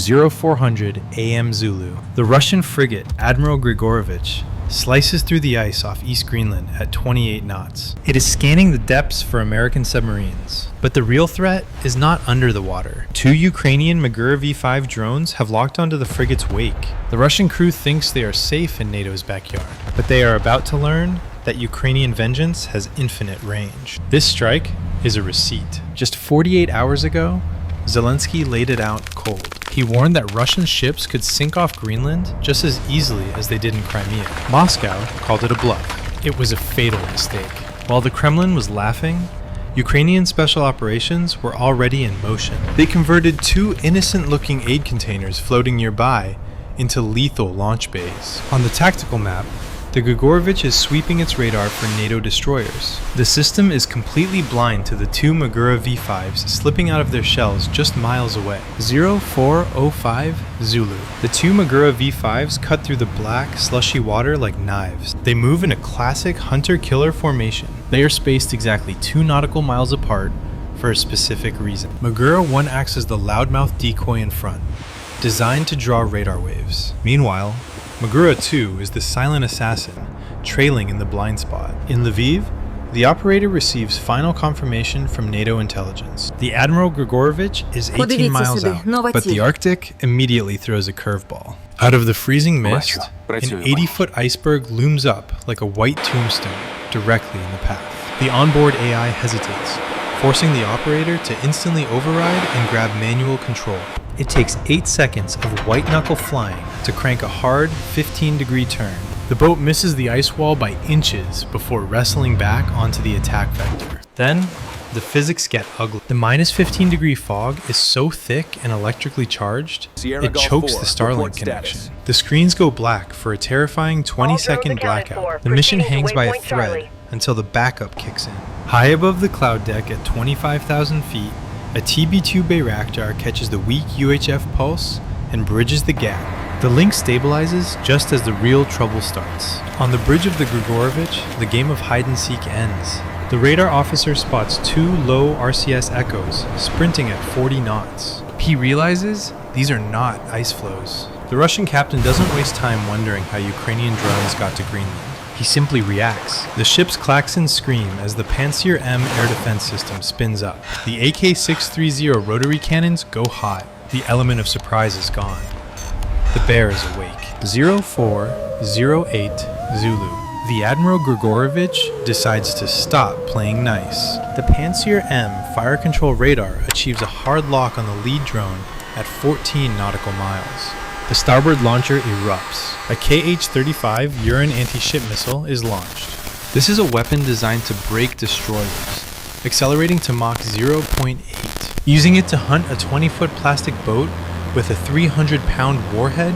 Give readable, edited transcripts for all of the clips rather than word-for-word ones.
0400 AM Zulu. The Russian frigate Admiral Grigorovich slices through the ice off East Greenland at 28 knots. It is scanning the depths for American submarines. But the real threat is not under the water. 2 Ukrainian Magura V5 drones have locked onto the frigate's wake. The Russian crew thinks they are safe in NATO's backyard, but they are about to learn that Ukrainian vengeance has infinite range. This strike is a receipt. Just 48 hours ago, Zelensky laid it out cold. He warned that Russian ships could sink off Greenland just as easily as they did in Crimea. Moscow called it a bluff. It was a fatal mistake. While the Kremlin was laughing, Ukrainian special operations were already in motion. They converted 2 innocent-looking aid containers floating nearby into lethal launch bays. On the tactical map, the Grigorovich is sweeping its radar for NATO destroyers. The system is completely blind to the 2 Magura V5s slipping out of their shells just miles away. 0405 Zulu. The 2 Magura V5s cut through the black, slushy water like knives. They move in a classic hunter-killer formation. They are spaced exactly 2 nautical miles apart for a specific reason. Magura 1 acts as the loudmouth decoy in front, designed to draw radar waves. Meanwhile, Magura 2 is the silent assassin, trailing in the blind spot. In Lviv, the operator receives final confirmation from NATO intelligence. The Admiral Grigorovich is 18 miles out, but the Arctic immediately throws a curveball. Out of the freezing mist, an 80-foot iceberg looms up like a white tombstone directly in the path. The onboard AI hesitates, forcing the operator to instantly override and grab manual control. It takes 8 seconds of white-knuckle flying to crank a hard 15-degree turn. The boat misses the ice wall by inches before wrestling back onto the attack vector. Then, the physics get ugly. The minus 15-degree fog is so thick and electrically charged, it chokes the Starlink connection. The screens go black for a terrifying 20-second blackout. The mission hangs by a thread until the backup kicks in. High above the cloud deck at 25,000 feet, a TB2 Bayraktar catches the weak UHF pulse and bridges the gap. The link stabilizes just as the real trouble starts. On the bridge of the Grigorovich, the game of hide-and-seek ends. The radar officer spots 2 low RCS echoes sprinting at 40 knots. He realizes these are not ice floes. The Russian captain doesn't waste time wondering how Ukrainian drones got to Greenland. He simply reacts. The ship's klaxon scream as the Pantsir M air defense system spins up. The AK-630 rotary cannons go hot. The element of surprise is gone. The bear is awake. 0408 Zulu. The Admiral Grigorovich decides to stop playing nice. The Pantsir M fire control radar achieves a hard lock on the lead drone at 14 nautical miles. The starboard launcher erupts. A KH-35 Urine anti-ship missile is launched. This is a weapon designed to break destroyers, accelerating to Mach 0.8. Using it to hunt a 20-foot plastic boat with a 300-pound warhead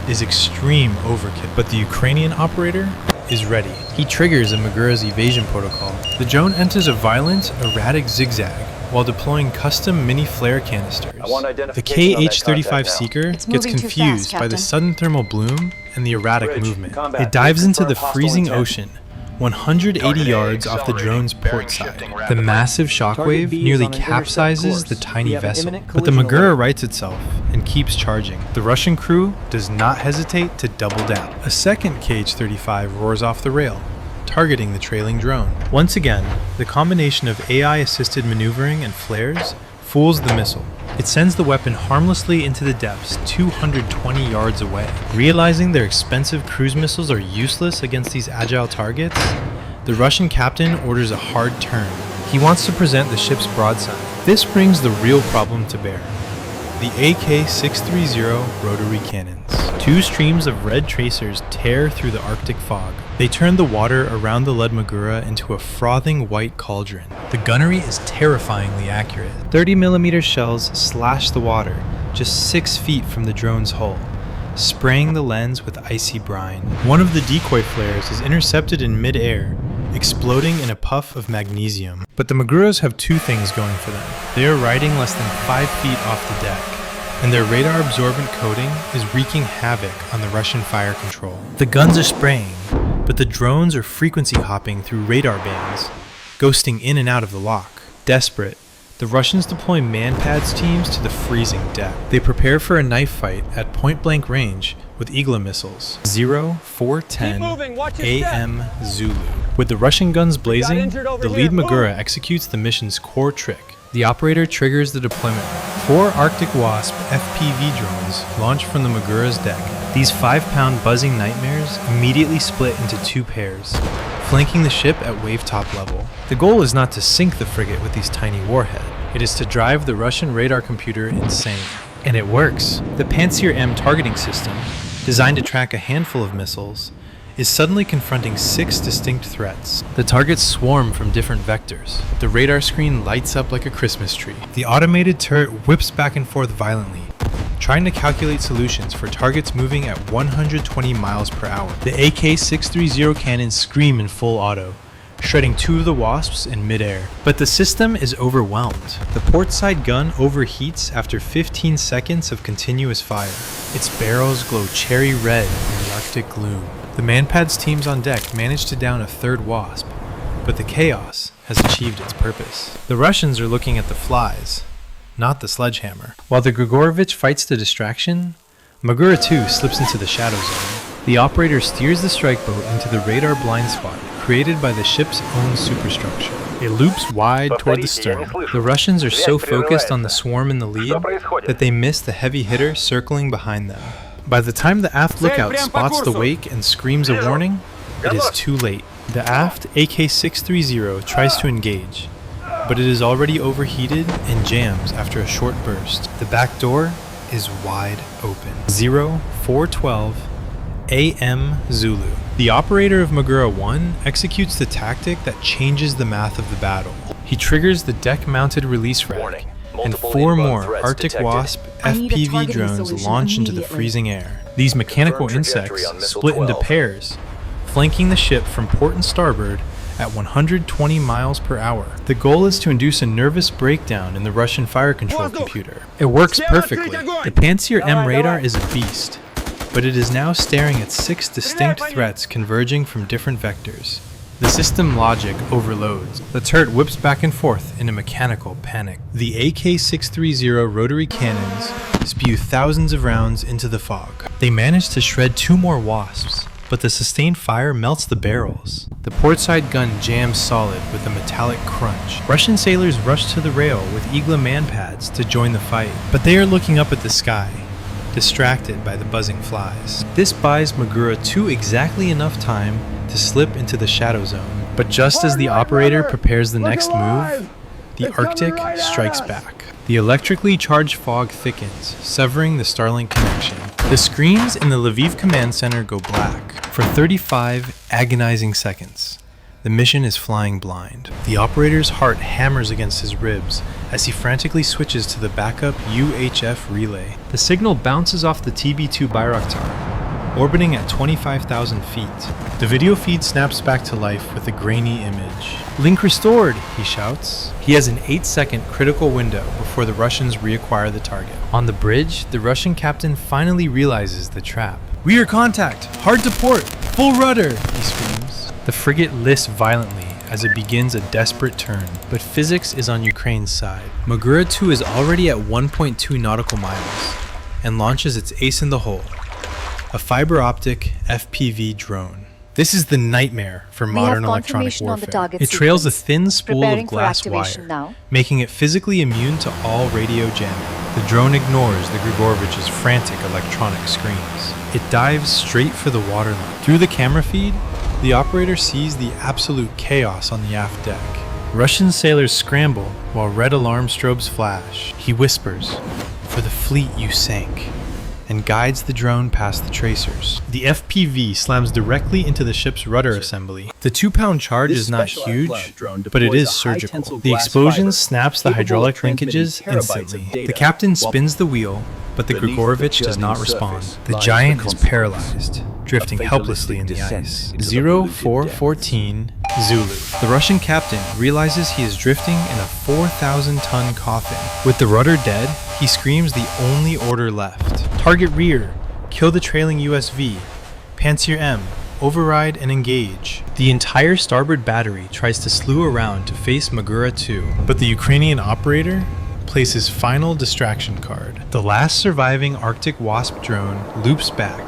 is extreme overkill, but the Ukrainian operator is ready. He triggers a Magura's evasion protocol. The drone enters a violent, erratic zigzag while deploying custom mini flare canisters. The KH-35 Seeker gets confused by the sudden thermal bloom and the erratic movement. It dives into the freezing ocean, 180 yards off the drone's port side. The massive shockwave nearly capsizes the tiny vessel, but the Magura rights itself and keeps charging. The Russian crew does not hesitate to double down. A second KH-35 roars off the rail, targeting the trailing drone. Once again, the combination of AI-assisted maneuvering and flares fools the missile. It sends the weapon harmlessly into the depths 220 yards away. Realizing their expensive cruise missiles are useless against these agile targets, the Russian captain orders a hard turn. He wants to present the ship's broadside. This brings the real problem to bear: the AK-630 rotary cannons. 2 streams of red tracers tear through the Arctic fog. They turn the water around the lead Magura into a frothing white cauldron. The gunnery is terrifyingly accurate. 30mm shells slash the water just 6 feet from the drone's hull, spraying the lens with icy brine. One of the decoy flares is intercepted in mid-air, exploding in a puff of magnesium. But the Maguras have 2 things going for them. They are riding less than 5 feet off the deck, and their radar-absorbent coating is wreaking havoc on the Russian fire control. The guns are spraying, but the drones are frequency hopping through radar bands, ghosting in and out of the lock. Desperate, the Russians deploy man-pads teams to the freezing deck. They prepare for a knife fight at point-blank range with Igla missiles. 0410 AM Zulu. With the Russian guns blazing, the lead Magura executes the mission's core trick. The operator triggers the deployment. 4 Arctic Wasp FPV drones launch from the Magura's deck. These 5-pound buzzing nightmares immediately split into 2 pairs, flanking the ship at wavetop level. The goal is not to sink the frigate with these tiny warheads. It is to drive the Russian radar computer insane. And it works. The Pantsir M targeting system, designed to track a handful of missiles, is suddenly confronting 6 distinct threats. The targets swarm from different vectors. The radar screen lights up like a Christmas tree. The automated turret whips back and forth violently, trying to calculate solutions for targets moving at 120 miles per hour. The AK-630 cannons scream in full auto, shredding 2 of the Wasps in midair. But the system is overwhelmed. The port side gun overheats after 15 seconds of continuous fire. Its barrels glow cherry red in the Arctic gloom. The man-pads teams on deck manage to down a 3rd Wasp, but the chaos has achieved its purpose. The Russians are looking at the flies, not the sledgehammer. While the Grigorovich fights the distraction, Magura 2 slips into the shadow zone. The operator steers the strike boat into the radar blind spot created by the ship's own superstructure. It loops wide toward the stern. The Russians are so focused on the swarm in the lead that they miss the heavy hitter circling behind them. By the time the aft lookout spots the wake and screams a warning, it is too late. The aft AK-630 tries to engage, but it is already overheated and jams after a short burst. The back door is wide open. 0412 AM Zulu. The operator of Magura 1 executes the tactic that changes the math of the battle. He triggers the deck-mounted release rack, and 4 more Arctic Wasp FPV drones launch into the freezing air. These mechanical insects split into pairs, flanking the ship from port and starboard at 120 miles per hour. The goal is to induce a nervous breakdown in the Russian fire control computer. It works perfectly. The Pantsir M radar is a beast, but it is now staring at 6 distinct threats converging from different vectors. The system logic overloads. The turret whips back and forth in a mechanical panic. The AK-630 rotary cannons spew thousands of rounds into the fog. They manage to shred 2 more Wasps, but the sustained fire melts the barrels. The portside gun jams solid with a metallic crunch. Russian sailors rush to the rail with Igla man-pads to join the fight, but they are looking up at the sky, distracted by the buzzing flies. This buys Magura 2 exactly enough time to slip into the shadow zone. But just as the operator prepares the next move, the Arctic strikes back. The electrically charged fog thickens, severing the Starlink connection. The screens in the Lviv command center go black. For 35 agonizing seconds, the mission is flying blind. The operator's heart hammers against his ribs as he frantically switches to the backup UHF relay. The signal bounces off the TB2 Bayraktar, orbiting at 25,000 feet. The video feed snaps back to life with a grainy image. "Link restored," he shouts. He has an 8-second critical window before the Russians reacquire the target. On the bridge, the Russian captain finally realizes the trap. "We are contact! Hard to port! Full rudder!" he screams. The frigate lists violently as it begins a desperate turn, but physics is on Ukraine's side. Magura 2 is already at 1.2 nautical miles and launches its ace in the hole, a fiber optic FPV drone. This is the nightmare for modern electronic warfare. It trails a thin spool of glass wire, making it physically immune to all radio jamming. The drone ignores the Grigorovich's frantic electronic screams. It dives straight for the waterline. Through the camera feed, the operator sees the absolute chaos on the aft deck. Russian sailors scramble while red alarm strobes flash. He whispers, "For the fleet you sank," and guides the drone past the tracers. The FPV slams directly into the ship's rudder assembly. The 2-pound charge is not huge, but it is surgical. The explosion snaps the hydraulic linkages instantly. The captain spins the wheel, but the Grigorovich does not respond. The giant is paralyzed, drifting helplessly in the ice. 0414 Zulu. The Russian captain realizes he is drifting in a 4,000-ton coffin. With the rudder dead, he screams the only order left. Target rear, kill the trailing USV, Pantsir M, override and engage. The entire starboard battery tries to slew around to face Magura 2, but the Ukrainian operator places final distraction card. The last surviving Arctic Wasp drone loops back,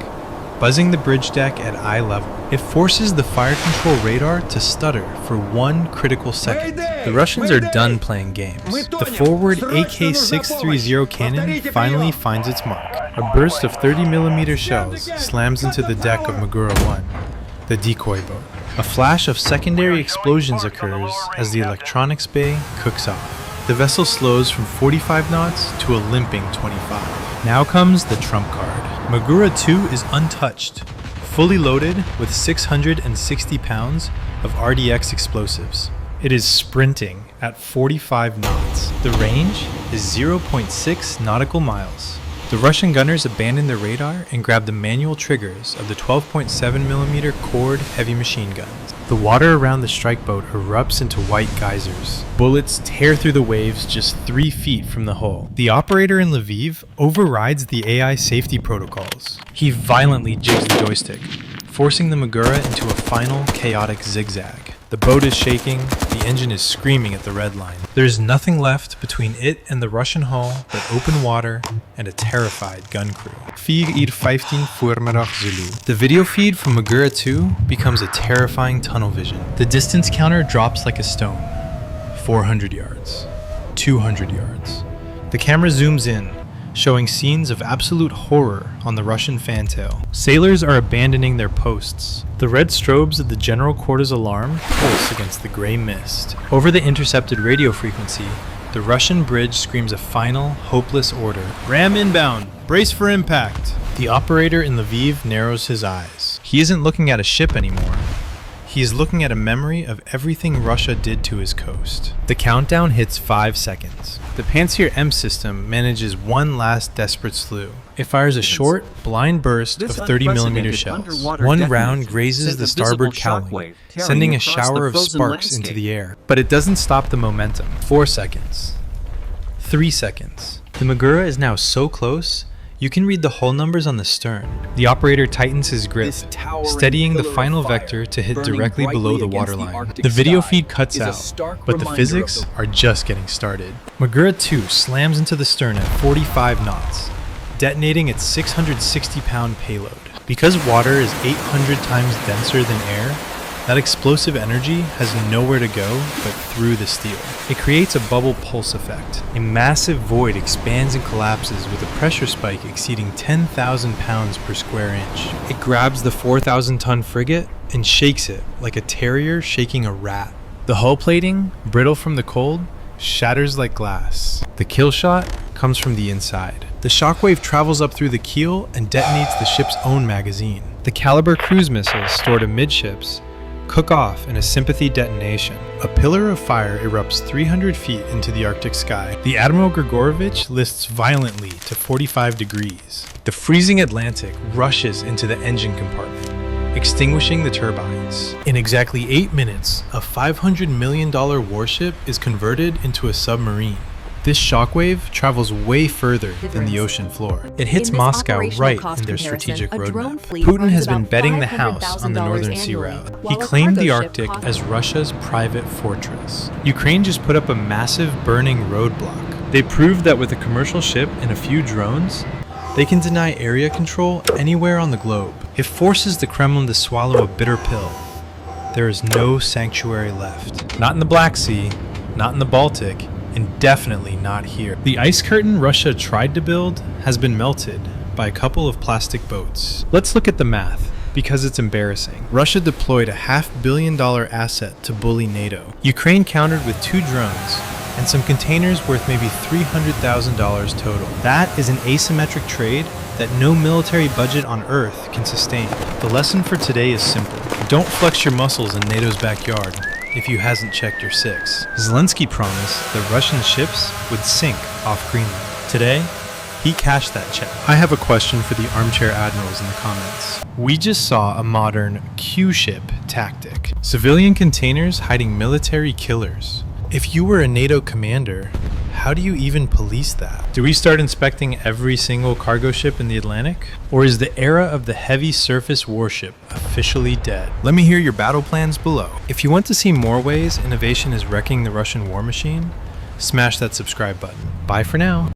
buzzing the bridge deck at eye level. It forces the fire control radar to stutter for 1 critical second. The Russians are done playing games. The forward AK-630 cannon finally finds its mark. A burst of 30mm shells slams into the deck of Magura 1, the decoy boat. A flash of secondary explosions occurs as the electronics bay cooks off. The vessel slows from 45 knots to a limping 25. Now comes the trump card. Magura 2 is untouched, fully loaded with 660 pounds of RDX explosives. It is sprinting at 45 knots. The range is 0.6 nautical miles. The Russian gunners abandon their radar and grab the manual triggers of the 12.7mm Cord heavy machine guns. The water around the strike boat erupts into white geysers. Bullets tear through the waves just 3 feet from the hull. The operator in Lviv overrides the AI safety protocols. He violently jigs the joystick, forcing the Magura into a final chaotic zigzag. The boat is shaking, the engine is screaming at the red line. There is nothing left between it and the Russian hull but open water and a terrified gun crew. 4:15 voormiddag Zulu. The video feed from Magura 2 becomes a terrifying tunnel vision. The distance counter drops like a stone. 400 yards. 200 yards. The camera zooms in, showing scenes of absolute horror on the Russian fantail. Sailors are abandoning their posts. The red strobes of the general quarters alarm pulse against the gray mist. Over the intercepted radio frequency, the Russian bridge screams a final, hopeless order. Ram inbound! Brace for impact! The operator in Lviv narrows his eyes. He isn't looking at a ship anymore. He is looking at a memory of everything Russia did to his coast. The countdown hits 5 seconds. The Pantsir M system manages one last desperate slew. It fires a short, blind burst of 30mm shells. One round grazes the starboard cowling, sending a shower of sparks into the air. But it doesn't stop the momentum. 4 seconds. 3 seconds. The Magura is now so close, you can read the hull numbers on the stern. The operator tightens his grip, steadying the final vector to hit directly below the waterline. The video feed cuts out, but the physics are just getting started. Magura 2 slams into the stern at 45 knots, detonating its 660-pound payload. Because water is 800 times denser than air, that explosive energy has nowhere to go but through the steel. It creates a bubble pulse effect. A massive void expands and collapses with a pressure spike exceeding 10,000 pounds per square inch. It grabs the 4,000-ton frigate and shakes it like a terrier shaking a rat. The hull plating, brittle from the cold, shatters like glass. The kill shot comes from the inside. The shockwave travels up through the keel and detonates the ship's own magazine. The Caliber cruise missiles stored amidships cook off in a sympathy detonation. A pillar of fire erupts 300 feet into the Arctic sky. The Admiral Grigorovich lists violently to 45 degrees. The freezing Atlantic rushes into the engine compartment, extinguishing the turbines. In exactly 8 minutes, a $500 million warship is converted into a submarine. This shockwave travels way further than the ocean floor. It hits Moscow right in their strategic roadmap. Putin has been betting the house on the Northern Sea route. He claimed the Arctic as Russia's private fortress. Ukraine just put up a massive burning roadblock. They proved that with a commercial ship and a few drones, they can deny area control anywhere on the globe. It forces the Kremlin to swallow a bitter pill. There is no sanctuary left. Not in the Black Sea, not in the Baltic, and definitely not here. The ice curtain Russia tried to build has been melted by a couple of plastic boats. Let's look at the math, because it's embarrassing. Russia deployed a $500 million asset to bully NATO. Ukraine countered with 2 drones and some containers worth maybe $300,000 total. That is an asymmetric trade that no military budget on Earth can sustain. The lesson for today is simple. Don't flex your muscles in NATO's backyard if you hasn't checked your 6. Zelensky promised that Russian ships would sink off Greenland. Today, he cashed that check. I have a question for the armchair admirals in the comments. We just saw a modern Q-ship tactic. Civilian containers hiding military killers. If you were a NATO commander, How do you even police that? Do we start inspecting every single cargo ship in the Atlantic? Or is the era of the heavy surface warship officially dead? Let me hear your battle plans below. If you want to see more ways innovation is wrecking the Russian war machine, smash that subscribe button. Bye for now.